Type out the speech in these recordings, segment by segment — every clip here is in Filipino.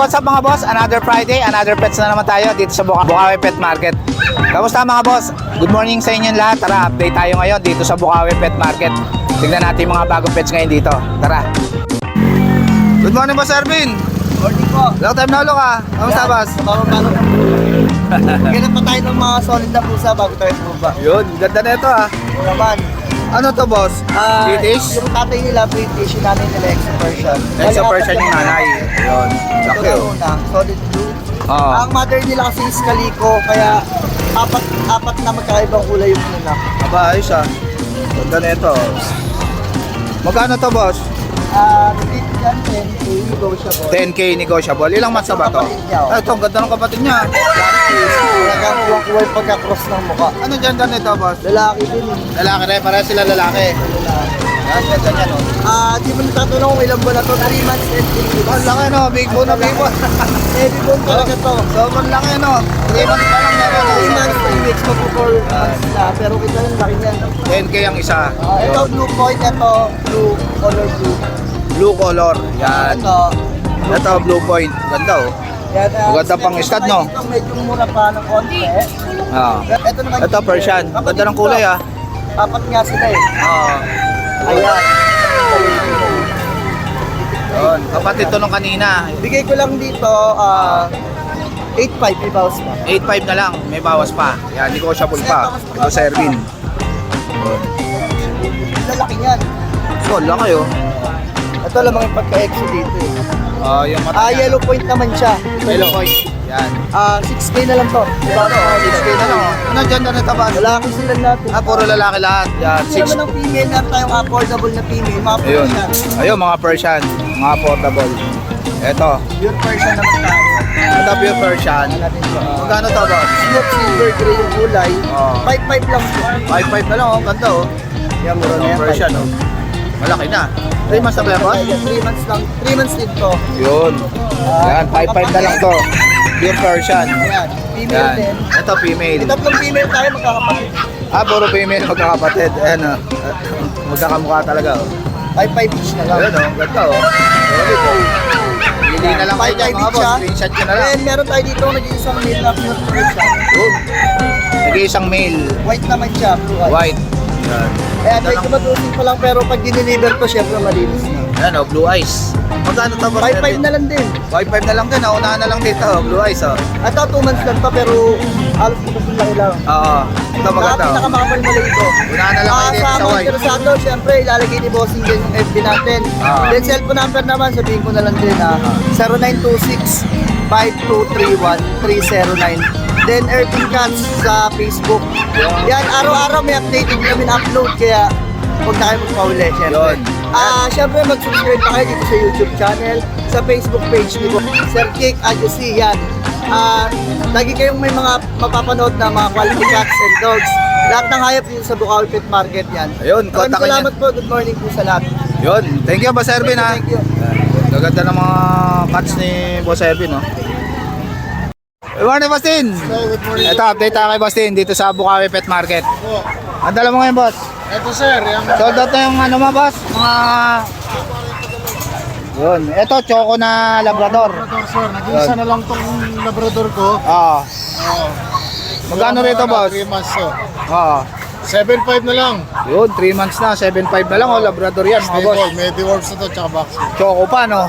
what's up mga boss? Another Friday, another pets na naman tayo dito sa Bukawi Pet Market. Kamusta mga boss? Good morning sa inyong lahat. Tara, update tayo ngayon dito sa Bukawi Pet Market. Tignan natin yung mga bagong pets ngayon dito. Tara. Good morning boss Ervin. Morning po. Long time na ulo ka. Kamusta boss? Bago-bago na po. Ganun pa tayo ng mga solid na pusa bago tayo bumaba. Yun, ganda na ito ah. Ito naman. Ano to boss? British? Yung tatay nila British, yung nanay nila Exo-Persian. Exo-Persian yung nanay. Yun. Ito Laki na oh. una, solid blue. Oo. Ang mother nila kasi is Calico, kaya apat na magkakaibang kulay yung nila. Aba, ayos ah. Ganda na ito. Magkano to boss? Repeat yan, 10K, negotiable. 10K negotiable. Ilang months na ba to? Ah, ito, ang ganda ng kapatid niya. Talagang kuwang-kuway pagka-cross ng mukha. Ano dyan nito boss? Lalaki din eh. Lalaki rin, para sila lalaki. Yan, ganda niya no. Di mo natatanong kung ilang buwan na to, 3 months and 8 weeks. Ang laki no, big bone na big bone. Heavy bone talaga to. Sobrang laki no. 3 months pa lang meron. 3 months, 3 weeks, magpo-4 months na. Pero kita yung laki niyan. 10K ang isa. Ito, blue point, ito, blue, color blue. Blue color. Yan. Ito, Ito, blue point. Ganda oh. yan, Maganda pang stud, no? Ito, medyo mura pa ng konti. Ah. Ito naman. Ito, Persian. Ganda ng kulay ah. Apat nga sila eh. Ah. Ayan. Yun. Kapatid to nung kanina. Bigay ko lang dito, 8.5, may bawas pa. 8.5 na lang. May bawas pa. Yan, negotiable pa. Ito sa Ervin. Lalaki niyan. So, laki oh. Ito lamang yung pagka-exo dito eh. Yung mata niya. Yellow point naman siya. Yellow point. Yan. 6K na lang to. Diba no? 6K na lang oh. Ano dyan na ba? Lalaki sila natin. Puro lalaki lahat. Yan, Hindi naman ng female, meron tayong affordable na female. Mga Ayun. Persian. Ayun, mga Persian. Mga portable. Ito. Pure Persian naman tayo. Ito pure Persian. Ano natin to? Magkano to ba? Smooth silver gray yung kulay. 5.5 lang po. 5.5 na lang oh. Ganda oh. Yan, mura na yan. Persian oh. Malaki na. 3 months na ba yan boss? 3 months lang. 3 months din to. Yun. Yan, 5.5 na lang to. Pure Persian. Ayan. Female Yan. din. Ito female. Tatlong female tayo magkakapatid. Puro female magkakapatid. Ayan oh. Magkakamukha talaga oh. 5.5 each na lang. Ayun oh. Ganda oh. Solid oh. Hindi na lang kayo dyan mga boss. Screenshot nyo na lang. Then meron tayo dito nag-iisang male na pure Persian. Yun. Nag-iisang male. White naman siya. Blue eyes. White. Yan. Ayan, medyo matusing pa lang pero pag dineliver ko syempre malinis na. Ayan oh. Blue eyes. Magkano to boss? 5.5 na lang din. 5.5 na lang din. Unahan na lang dito. Blue eyes oh. Ito 2 months lang to pero halos ito laki lang. Oo. Ito maganda oh. Pinakamakapal mali ito. Unahan na lang kayo dito sa mga white. interesado, syempre ilalagay ni Bossing din yung FB natin. Then cellphone number naman, sabihin ko na lang din 0926-5231-309. Then Ervin Cats sa Facebook. Yan, araw-araw may update, hindi namin upload kaya huwag na kayo magpahuli, syempre. Yun. Syempre mag-subscribe pa kayo dito sa YouTube channel, sa Facebook page ni Sir Kick Adjusi, yan. Lagi kayong may mga mapapanood na mga quality cats and dogs. Lahat ng hayop dito sa Bukawi Pet Market yan. Ayun, kontak niya. Salamat po, good morning po sa lahat. Yun. Thank you Boss Ervin ha. Thank you. Gaganda ng mga cats ni Boss Ervin no. Good morning Boss Tin. Good morning. Ito update tayo kay Boss Tin dito sa Bukawi Pet Market. Ang dala mo ngayon boss? Ito sir, yung Sold out na yung ano mo boss? Mga... Yun. Ito choco na Labrador. Labrador sir, nag-iisa na lang tong Labrador ko. Oo. Magkano rito boss? 3 months so. Oo. 7.5 na lang. Yun, 3 months na, 7.5 na lang oh, Labrador yan mga boss. Stable, Mediworks na to, tsaka vaccine. Choco pa no?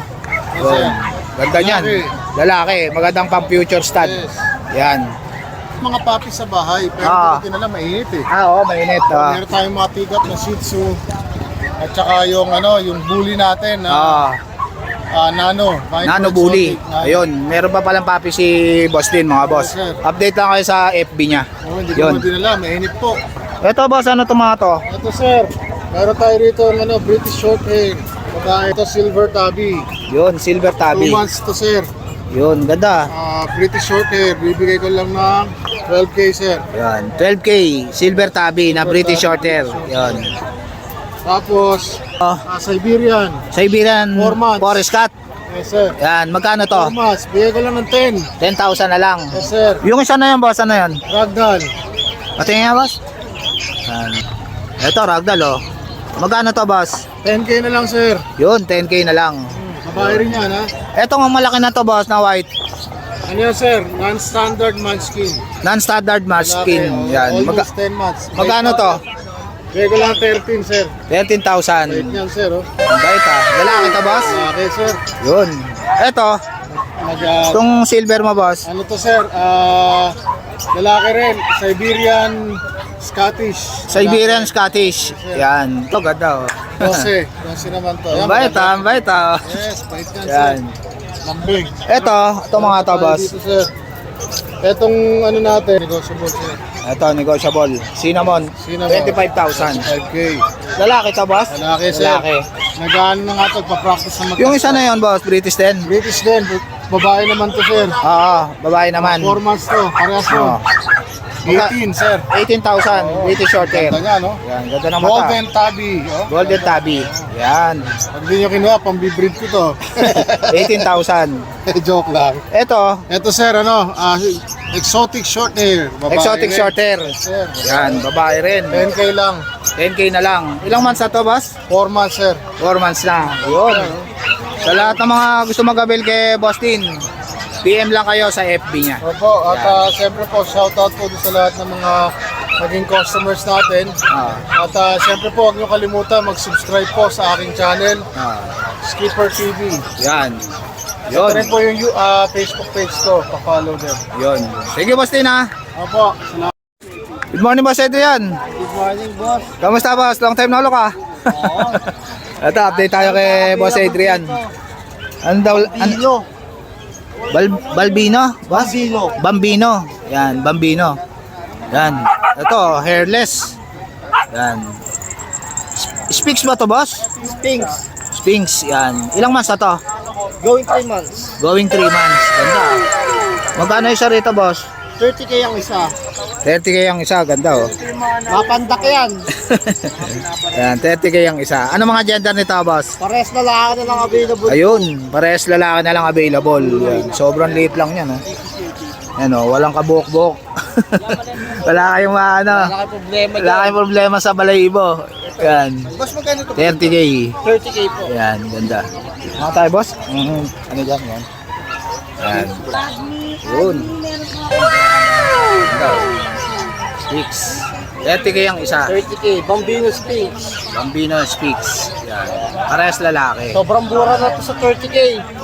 Yun. Ganda niyan. Lalaki. Lalaki, magandang pang future stud. Yes. Yan. Mga puppies sa bahay, pero hindi na lang mainit eh. Oo, mainit. Meron tayong mga pick-up na Shih Tzu. At saka yung yung bully natin na Nano. Nano Bully. Ayun, meron pa palang papi si Boss Din mga boss. Yes, sir. Update lang kayo sa FB niya. Hindi Yun. ko dinala, mainit po. Ito boss, ano to mga to? Ito sir, meron tayo rito ng British Shorthair. Saka ito Silver Tabby. Yun, Silver 2 Tabby. months to sir. Yun, ganda. British Shorthair, bibigay ko lang ng 12K sir. Yan, 12K, Silver Tabby na British Shorthair. Yun. Tapos, Siberian. Siberian 4 months. Forest Cat. Yes sir. Yan, magkano to? 4 months, bigay ko lang ng 10. 10,000 na lang. Yes sir. Yung isa na yan boss, ano yan? Ragdoll. Patingin nga boss. Yan. Ito, Ragdoll oh. Magkano to boss? 10K na lang sir. Yun, 10K na lang. Babae rin yan, ha? Etong ang malaki na to, boss, na white. Ano yan, sir? Non-standard munchkin. Non-standard masking. Yan. Almost 10 months. Magkano to? Bigay ko lang 13, sir. 13,000. Bait yan, sir, oh. Ang bait ah. Lalaki to, boss? Okay, sir. Yun. Eto, itong silver mo, boss. ano to, sir? Lalaki rin. Siberian Scottish. Siberian Scottish. Yan. Ito, ganda oh. 12. 12 naman to. Ang bait ah, ang bait ah. Yes, bait yan, Yan. sir. Lambing. Ito mga to, boss. Dito, sir. Etong ano natin, negotiable, sir. Ito, negotiable. Cinnamon. Cinnamon. 25,000. 5K. Lalaki to, boss? Lalaki, sir. Lalaki. Nag-ano na nga to, pa-practice na Yung isa na yun, boss, British din. British din. Babae naman to, sir. Oo, babae naman. 4 months to. Parehas to. Oo. 18, sir. 18,000, British short hair. Ganda nga, no? Yan, ganda ng mata. Golden Tabby. Oh. Golden Tabby. Yan. Pag di nyo kinuha, pambibreed ko to. 18,000. Joke lang. Ito, Ito, sir, ano? Exotic short hair. Babae exotic rin. short hair. Yes, sir. Yan, babae rin. 10K lang. 10K na lang. Ilang months na to, boss? 4 months, sir. 4 months na. Yun. Sa lahat ng mga gusto mag-avail kay Boss Tin, PM lang kayo sa FB niya. Opo, at siyempre po, shoutout po doon sa lahat ng mga naging customers natin. Ah, At siyempre po, huwag nyo kalimutan mag-subscribe po sa aking channel, Skipper TV. yan. Ito Yun. rin po yung Facebook page ko, pa-follow them. Yun. Sige, Boss Tin, ha. Opo, salamat. Good morning, Boss Adrian. Good morning, boss. Kamusta, boss? Long time na ulo ka. Ito, update tayo kay Boss Adrian. Ano daw? Balbino? Boss? Bambino. Yan, Bambino. Yan. Ito, hairless. Yan. Sphinx ba to, boss? Sphinx. Sphinx, yan. Ilang months na to? Going 3 months. Going 3 months. Ganda. Magkano isa rito, boss? 30K ang isa. 30K ang isa. Ganda, oh. Mapandak yan. Yan, 30K ang isa. Ano mga gender nito, boss? Pares na lahat na lang available. Ayun, parehas lalaki na lang available. Yan. Sobrang liit lang yan. Yan, oh, walang kabuhok-buhok. Wala kayong ano, Wala kang problema wala kayong problema sa balahibo. Yan, Boss, magkano to? 30K. 30K po. Yan, ganda. Mga tayo, boss? Ano dyan, yan? Yan. Yun. Ganda. Speaks. 30K ang isa. 30K. Bambino Sphinx. Bambino Speaks. Yan. Parehas lalaki. Sobrang mura na to sa 30K.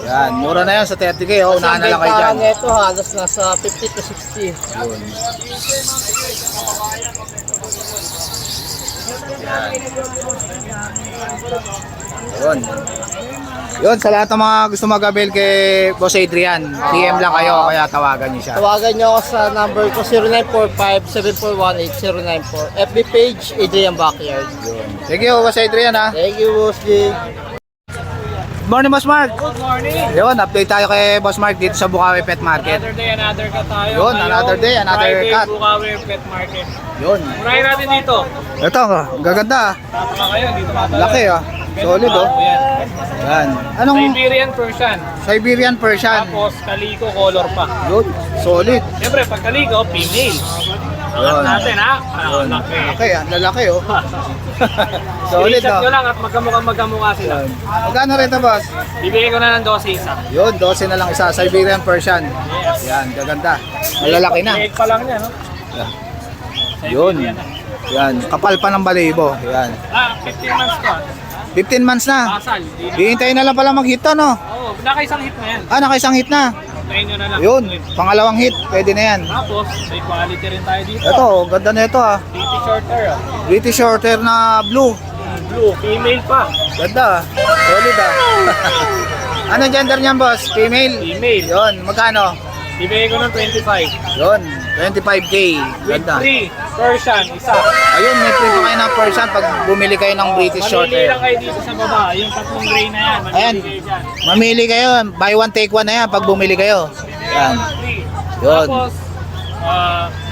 Yan, mura na yan sa 30K. Oh, unahan na lang kayo dyan. Ito halos nasa 50 to 60. Yun. Yun. Yun, sa lahat ng mga gusto mag-avail kay Boss Adrian, PM lang kayo, kaya tawagan niyo siya. Tawagan nyo ako sa number ko 0945-7418-094. FB page, Adrian Backyard. Thank you, Boss Adrian, ha. Thank you, Boss G. Good morning, Boss Mark. Good morning! Yun, update tayo kay Boss Mark dito sa Bukawi Pet Market. Another day, another cut tayo. Yun, another day, another Friday, cut. Bukawi Pet Market. Yun. Murahin natin dito. Ito, gaganda. Tama kayo, dito matala. Laki, ah. Solid, oh. Yan. Yan. Anong Siberian Persian. Siberian Persian? Tapos kaliko color pa. Yun, solid. Siyempre, pag kaliko, female. Yun. Alam natin ha. Yun. Laki. Laki, ang lalaki, oh. Solid, Screenshot oh. nyo lang at magkamukha sila. Yun. Magkano rin ito, boss? Bibigay ko na ng 12 isa. Yun, 12 na lang isa. Siberian Persian. Yes. Yan, gaganda. Malalaki na. Leg pa lang yan, no? Yun. Yan, kapal pa ng balibo. Yan. 15 months to. 15 months na. Pasal. Hihintayin na lang pala mag-hit to, no? Oo, nakaisang hit na yan. Ah, nakaisang hit na. Tayin nyo na lang. Yun, pangalawang hit. Pwede na yan. Tapos, may quality rin tayo dito. Ito, ganda na ito, ah. Pretty shorter, ah. British Shorthair na blue. Blue, female pa. Ganda, ah. Solid, ah. Ano gender niyan, boss? Female? Female. Yun, magkano? Bibigay ko ng 25. Yun, 25K. With Ganda. 3, Persian, isa. Ayun, may free pa kayo ng Persian pag bumili kayo ng British Mamili Shorthair. lang kayo dito sa baba. Yung tatlong gray na yan. Ayan. Mamili kayo dyan. Mamili kayo, buy one take one na yan pag bumili kayo. Yan. Free. Yun. Tapos,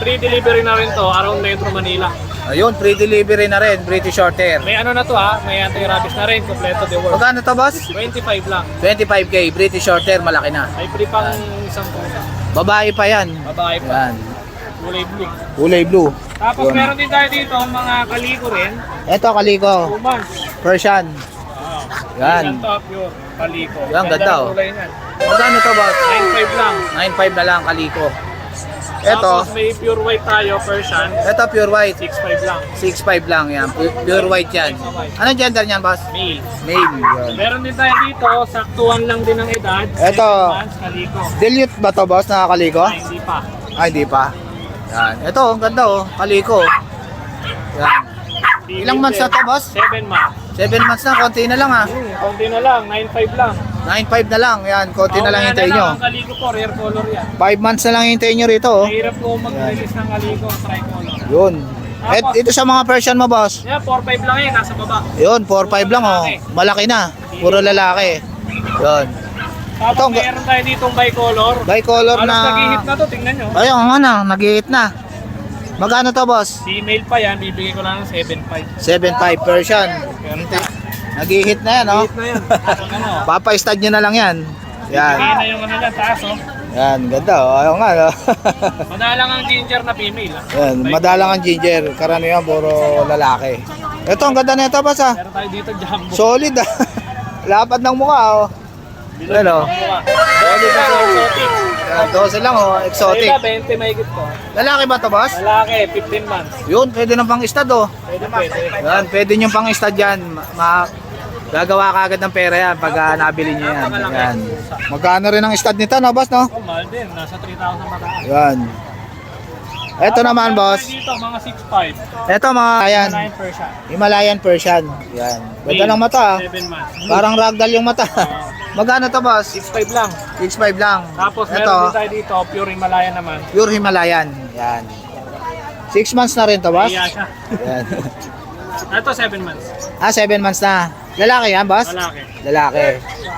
free delivery na rin to around Metro Manila. Ayun, free delivery na rin, British Shorthair. May ano na to ha, may anti-rabies na rin, kompleto the work. Magkano to, boss? 25 lang. 25K, British Shorthair, malaki na. May free pang isang pusa. Babae pa yan. Babae pa. Yan. Kulay blue. Kulay blue. Tapos Yun. meron din tayo dito mga kaliko rin. Eto, kaliko. 2 months. Persian. Yan. Yan to, pure. Kaliko. Yan, ganda, ng oh. kulay niyan. Magkano to boss? 9.5 lang. 9.5 na lang kaliko. Ito, Tapos may pure white tayo, Persian. ito pure white. 6.5 lang. 6.5 lang yan. Pure white yan. Anong gender niyan, boss? Male. Male. Yun. Meron din tayo dito, saktuan lang din ang edad. Ito. 7 months, kaliko. Dilute ba to, boss? Nakakaliko? Ay, hindi pa. Ay, hindi pa. Yan. Ito, ang ganda oh. Kaliko. Yan. Ilang months na to, boss? 7 months. 7 months na, konti na lang ah. Konti na lang, 9.5 lang. 9.5 na lang. Yan, konti na lang hintayin nyo. Ang kaliko po, rare color yan. 5 months na lang hintayin nyo rito oh. Mahirap po mag-release ng kaliko, tricolor. Yun. Eh, ito sa mga Persian mo, boss. Yan, 4.5 lang yan, nasa baba. Yun, 4.5 lang oh. Malaki na. Puro lalaki. Yun. Tapos Ito, meron tayo ditong bicolor. Bicolor Halos na... nag-hit na to, tingnan nyo. Ayun, nga na. Nag-hit na. Magkano to, boss? Female pa yan, bibigay ko lang ng 7.5. 7.5 Persian. Nag-hit na yan, oh. Hit na yan. Ano? Papa-stud nyo na lang yan. Yan. Bigay na yung ano yan, taas oh. Yan, ganda oh. Ayaw nga, no? Madalang ang ginger na female. Ah. Yan, madalang ang ginger. Karamihan, puro lalaki. Ito, ang ganda na ito, boss, ah. Meron tayo dito jumbo. Solid, ah. Lapad ng mukha, oh. Ano? Solid na exotic. Yan, 12 lang, oh. Exotic. Iba, 20 mahigit po. Lalaki ba to, boss? Lalaki, 15 months. Yun, pwede ng pang-stud, oh. Pwede. Yan, pwede nyo pang-stud yan. Gagawa ka agad ng pera yan pag nabili nyo yan. Yan. Magkano rin ang stud nito, no, boss, no? Oh, mahal din. Nasa 3,000 mataas. Yan. Ito naman, boss. Dito, mga 6'5". Ito, mga, ayan, 9 Persian. Himalayan Persian. Yan. Ganda ng mata, ah. 7 months. Parang ragdoll yung mata. Magkano to, boss? 6'5 lang. 6.5 lang. Tapos Ito, meron din tayo dito, pure Himalayan naman. pure Himalayan. Yan. 6 months na rin to, boss? Iya siya. Yan. Ito, 7 months. 7 months na. Lalaki yan, boss? Lalaki. Lalaki.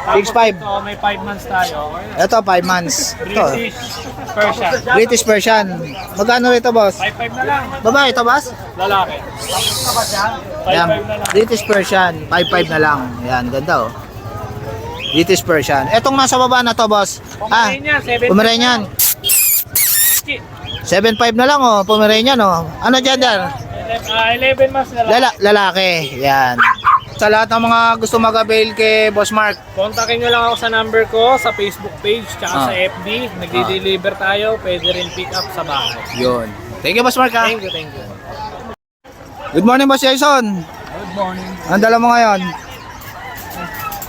Tapos 6.5. ito, may 5 months tayo. Ito, 5 months. Ito, British Persian. British Persian. Magkano rito, boss? 5'5 na lang. Babae ito, boss? Lalaki. Ayan, 5'5 na lang. British Persian, 5.5 na lang. Ayan, ganda oh. British Persian. Etong nasa baba na to, boss. Pomeranian, 7'5 Pomeranian. 7.5 na lang oh, Pomeranian oh. Ano gender? 11 months na lang. Lalaki. Yan. Sa lahat ng mga gusto mag-avail kay Boss Mark, Kontakin nyo lang ako sa number ko, sa Facebook page, tsaka sa FB. Nagdi-deliver tayo, pwede rin pick up sa bahay. yun. Thank you, Boss Mark ha. Thank you. Good morning, Boss Jason. Good morning. Ang dala mo ngayon?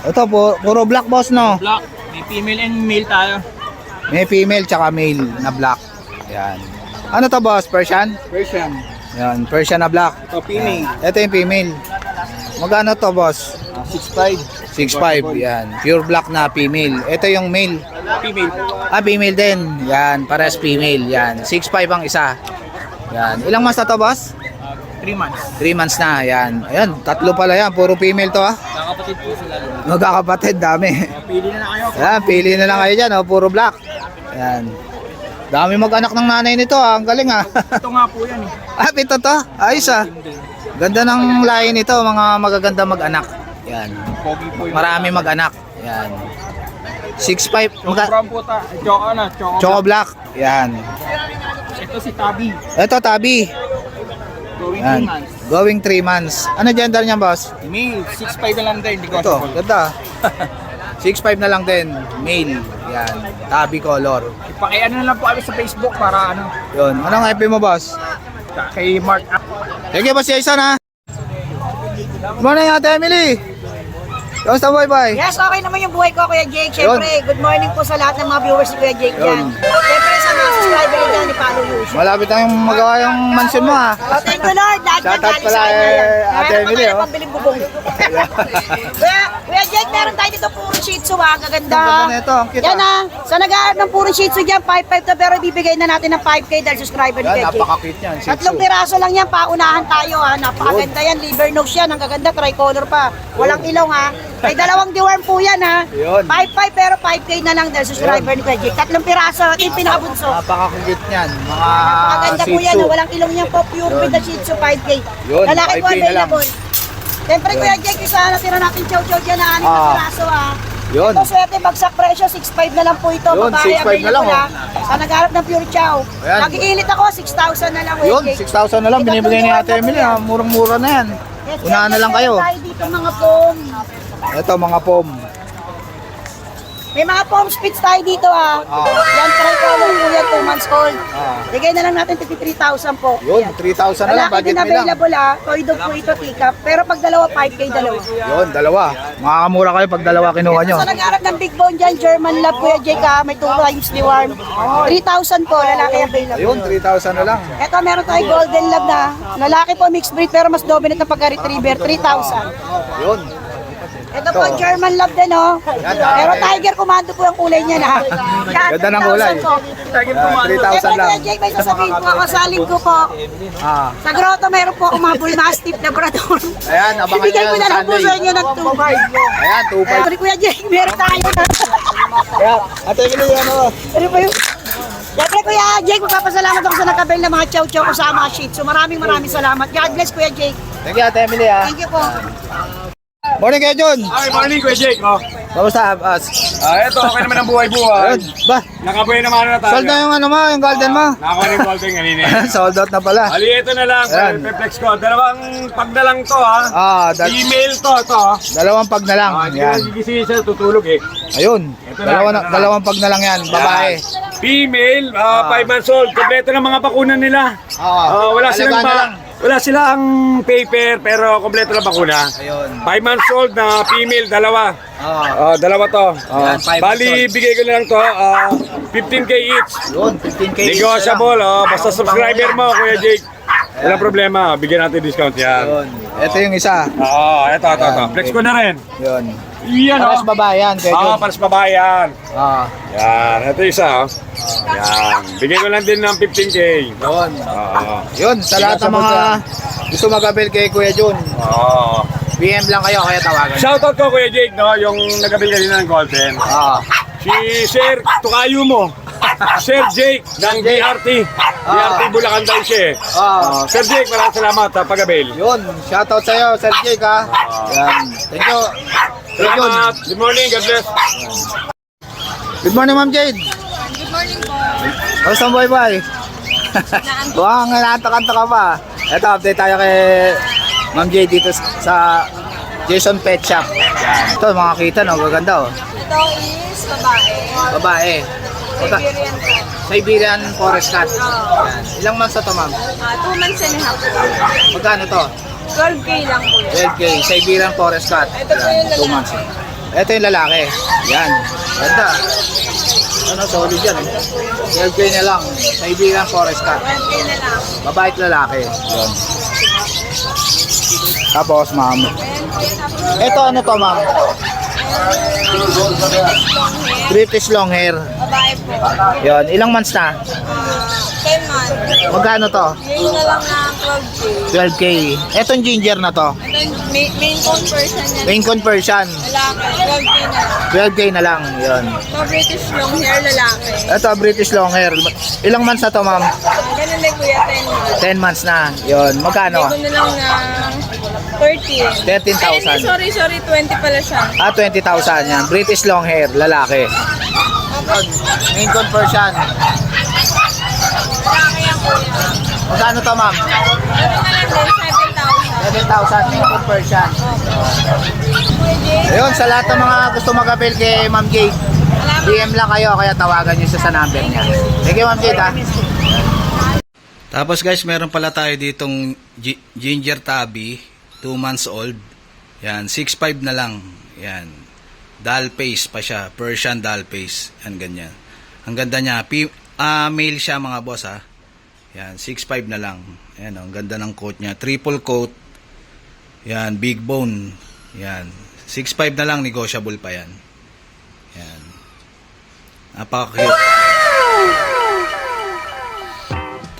Ito, puro black, boss, no? Black, may female and male tayo. May female tsaka male na black. Yan. Ano to, boss? Persian? Persian. Yan, Persian na black. Ito, female. Ito yung female. Magkano to, boss? 6'5". 6.5. Yan. Pure black na female. Ito yung male. Female. Female din. Yan, pares female. Yan. 6.5 ang isa. Yan. Ilang months na to, boss? 3 months. 3 months na. Yan. Ayan, tatlo pala yan. Puro female to, ha? Kakapatid po sila. Magkakapatid, dami. Pili na kayo. Yan, pili na lang kayo dyan, oh. Puro black. Yan. Dami mag-anak ng nanay nito, ha? Ang galing, ha? Ito nga po yan eh. Pito to? Ayos, ha? Ganda ng lahi nito, mga magaganda mag-anak. Yan. Pogi po yung Marami mag-anak. Yan. 6'5". From po ta. Choco black. Yan. Ito si Tabi. Ito, tabi. Going Yan. Going 3 months. Ano gender niyan, boss? Male, 6'5 na lang din. Hindi ko Ito, ganda. 6'5 na lang din. Male. Yan. Tabi color. Ipakiano na lang po kami sa Facebook para ano. Yun. Anong FB mo, boss? Kay Mark. Thank you, boss Jason, ha? Good morning, Ate Emily. Kamusta, boy? Yes, okay naman yung buhay ko, Kuya Jake. Siyempre, good morning po sa lahat ng mga viewers ni Kuya Jake Yun. dyan. Siyempre, sa mga subscriber dyan, i-follow you. Malapit tayong magawa yung mansion mo, ha? Oh, thank you, Lord. Lahat yan, Shoutout galing pala sa kanya kay yan. Ate Meron Emily, pa tayo oh. pambiling bubong. Kuya Jake, meron tayo dito puro shih tzu, ha? Gaganda. Ang ganda na ito, ang cute, Yan, ha? Sa nag-aarap ng puro shih tzu dyan, 5'5 to, pero bibigay na natin ng 5K dahil subscriber ni Yan, Kuya Jake. napaka-cute yan. Shih Tzu. 3 piraso lang yan, paunahan tayo ha. Napakaganda yan, liver nose yan, ang gaganda, tricolor pa. Walang ilong ha. May 2 deworm po yan ha. Yun. 5'5 pero 5K na lang dahil subscriber ni Kuya Jake. 3 piraso, ito yung pinakabunso. Napaka-cute niyan. Mga Napakaganda Shih po yan, Tzu. ha. Walang ilong yan po, pure with the Shih Tzu 5K. Yun, Lalaki po 5K na lang. available. Siyempre Kuya Jake, isa natira natin chow-chow dyan na 6 na piraso ha. Yun. Ito swerte, bagsak presyo, 6'5 na lang po ito. Yun, Babae 6'5 na lang, available, ha. Sa nagharap ng pure chow. Ayan. Nag-iinit ako, 6,000 na lang Kuya Yun, Jake. 6,000 na lang. Binibigay ni Ate Emily, ha? Murang-mura na yan. Yes, Unahan na lang kayo. Tayo dito mga pong. Ito, mga pom. May mga foam spits tayo dito Yan, tricolor po yan, 2 months old. Bigay na lang natin 53,000 po. Yun, 3,000 na lang, Lalaki budget din nila. available Toy dog po ito, pick-up. Pero pag dalawa, 5K dalawa. Yun, dalawa. Makakamura kayo pag dalawa kinuha nyo. Sa nag-arap ng big bone dyan, German Lab, Kuya Jake may 2 times deworm. 3,000 po, lalaki available. Ayun, 3,000 na lang. Ito, meron tayo golden lab na lalaki po mixed breed pero mas dominant na pagka-retriever, 3,000. Yun. Ito po, German Lab din, Pero Tiger Commando po ang kulay niya na. Ganda ng kulay. 3,000 lang. Kuya Jake, may sasabihin po ako sa linggo po. Sa grotto, meron po akong mga bull mastiff na brador. Ayan, abangan Ibigay nyo ko na lang po Sunday. sa inyo ng 2,500. Ayan, 2,500. Sorry, Kuya Jake, meron tayo na. Ayan, ate Emily, ano? Ano ba yun? Siyempre, Kuya Jake, magpapasalamat ako sa nakabel na mga chow-chow ko sa mga shih tzu. Maraming salamat. God bless, Kuya Jake. Thank you, ate Emily, Thank you po. Morning kayo, John. Ay, morning, Kuya Jake. Kamusta? Ito, okay naman ang buhay-buhay. Ayun, ba? Nakabuhay naman na tayo. Sold na yung ano mo, yung golden mo. Nakakuha ng golden kanina. Sold out na pala. Ali, ito na lang. Ayan. Peplex ko. Dalawang pag na lang to, Email to, dalawang pag na lang. Hindi Yan. na gigising siya, tutulog eh. Ayun. Ito na. Dalawang pag na lang yan, babae. Female, 5 months old. Kompleto ng mga bakunan nila. Alagaan na lang. Wala silang paper, pero kompleto na bakuna. Ayun. 5 months old na female, dalawa. Oo. Dalawa to. Ayan, 5 months Bali, old. bigay ko na lang to, 15K each. Yun, 15K. Negotiable, basta subscriber mo, Kuya Jake. Walang problema, bigyan natin discount yan. Yun. Ito yung isa. Ito. Flex ko na rin. Yun. Yan, Pares babae yan, kaya John. pares babae yan. Ah. Yan, ito isa, Yan, bigyan ko lang din ng 15K. Yun. Oo. Yun, sa lahat ng mga gusto mag-avail kay Kuya John, Oo. PM lang kayo, kaya tawagan. Shoutout ko, Kuya Jake, no? Yung nagabil kanina ng golden. Si Sir Tukayo mo. Sir Jake ng BRT. BRT Bulacan daw siya eh. Sir Jake, maraming salamat sa pag-avail. Yun, shoutout sa'yo, Sir Jake, ha. Yan. Thank you. Kuya John. Salamat. Good morning. God bless. Good morning, Ma'am Jade. Good morning po. Kamusta ang buhay-buhay? Buwang naantak-antak ka pa. Ito, update tayo kay Ma'am Jade dito sa Jason Pet Shop. Yan. Ito, mga kita, no? Gaganda, oh. Ito is babae. Babae. Siberian po. Siberian Forest Cat. Yan. Ilang months na to, ma'am? 2 months and a half po. Magkano to? 12K lang po yun. 12K. Siberian Forest Cat. Ito po yung 2 months. Ito yung lalaki. Yan. Ganda. Ano, solid yan. 12K na lang. Siberian Forest Cat. 12K na lang. Babae at lalaki. Yun. Tapos, ma'am. Ito, ano to, ma'am? British long hair. Babae po. Yun. Ilang months na? 10 months. Magkano to? Ngayon na lang na 12K. 12K. Etong ginger na to. Ito yung main conversion niya. Main conversion. Lalaki, 12K na lang. 12K na lang. Yun. Ito British long hair lalaki. Ito, British long hair. Ilang months na to, ma'am? Ganun din kuya, 10 months. 10 months na. Yun. Magkano? Ito na lang na 13. 13,000. Sorry, 20 pala siya. 20,000 yan. British long hair, lalaki. Main conversion. Lalaki yan kuya. Magkano to, ma'am? Ito na lang din, 7,000. 7,000 main conversion. Kuya Jay, Ayun, sa lahat ng mga gusto mag-avail kay Ma'am Jade, DM lang kayo, kaya tawagan nyo siya sa number niya. Thank you, Ma'am Jade, ha. Tapos guys, meron pala tayo ditong ginger tabby, 2 months old. Yan, 6'5 na lang. Yan. Doll face pa siya, Persian doll face. Yan, ganyan. Ang ganda niya. Male siya mga boss, ha. Yan, 6'5 na lang. Yan, ang ganda ng coat niya. Triple coat. Yan, big bone. Yan. 6'5 na lang, negotiable pa yan. Yan. Napaka-cute.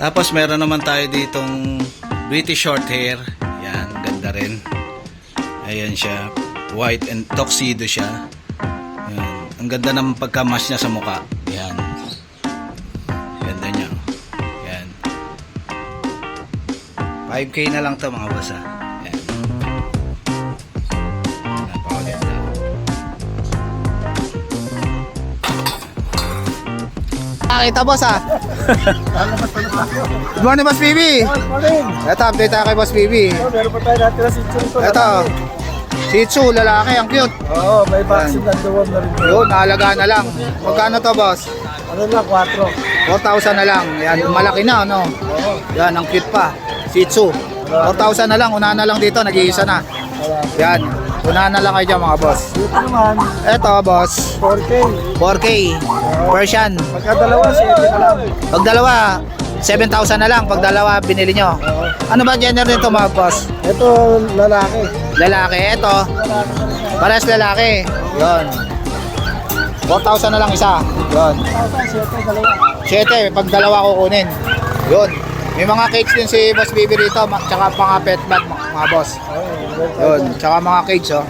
Tapos meron naman tayo ditong British short hair. Yan, ganda rin. Ayan siya. White and tuxedo siya. Yan. Ang ganda ng pagka-match niya sa mukha. Yan. Ganda niya. Yan. 5K na lang to mga boss, ha. Yan. Napakaganda. Kita boss, ha. Good morning, Boss PB. Ito, update tayo kay Boss PB. Meron pa tayo natin na si Chun. Ito. Shih Tzu, lalaki, ang cute. Oo, may vaccine and deworm na rin. Yun, naalagaan na lang. Magkano to, boss? Ano lang, 4. 4,000 na lang. Yan, malaki na, ano? Yan, ang cute pa. Shih Tzu. 4,000 na lang, unahan na lang dito, nag-iisa na. Yan, unahan na lang kayo dyan, mga boss. Dito naman, Eto, boss, 4K. 4K. Persian. Pagka dalawa, 7 na lang. Pag dalawa, 7,000 na lang. Pag dalawa, binili nyo. Ano ba gender nito, mga boss? Ito, lalaki. Lalaki, eto. Parehas lalaki. Yun. 4,000 na lang isa. Yun. 7, pag dalawa kukunin. Yun. May mga cage din si Boss Bibi rito, tsaka mga pet bag, mga boss. Yun, tsaka mga cage, oh.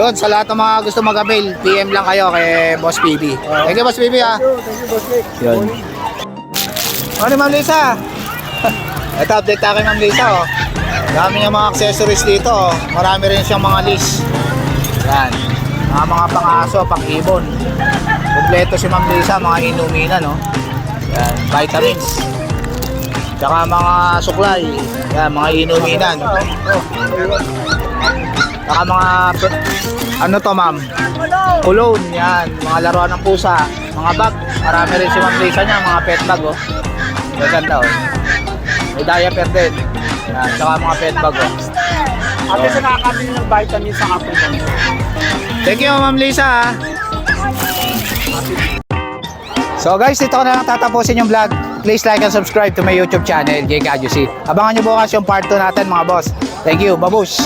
Yun, sa lahat ng mga gusto mag-avail, PM lang kayo kay Boss Bibi. Thank you, Boss Bibi, ha. Thank you, Boss Nick. Yun. Ano, Ma'am Lisa? Ito, update tayo kay Ma'am Lisa, oh. Dami niya mga accessories dito, oh. Marami rin siyang mga leash. Yan. Mga pang-aso, pang-ibon. Kompleto si Ma'am Lisa, mga inuminan, no? Yan, vitamins. Tsaka mga suklay. Yan, mga inuminan. Tsaka mga, ano to, ma'am? Cologne, yan. Mga laruan ng pusa. Mga bag. Marami rin si Ma'am Lisa niya, mga pet bag, oh. Maganda, oh. May diaper din. Yan, tsaka mga pet bag, oh. Ate sa nakakabili ng vitamins sa kapatid. Thank you, Ma'am Lisa. Ha? So guys, dito ko na lang tatapusin yung vlog. Please like and subscribe to my YouTube channel, Jake Adjusi. Abangan nyo bukas yung part 2 natin, mga boss. Thank you, babush!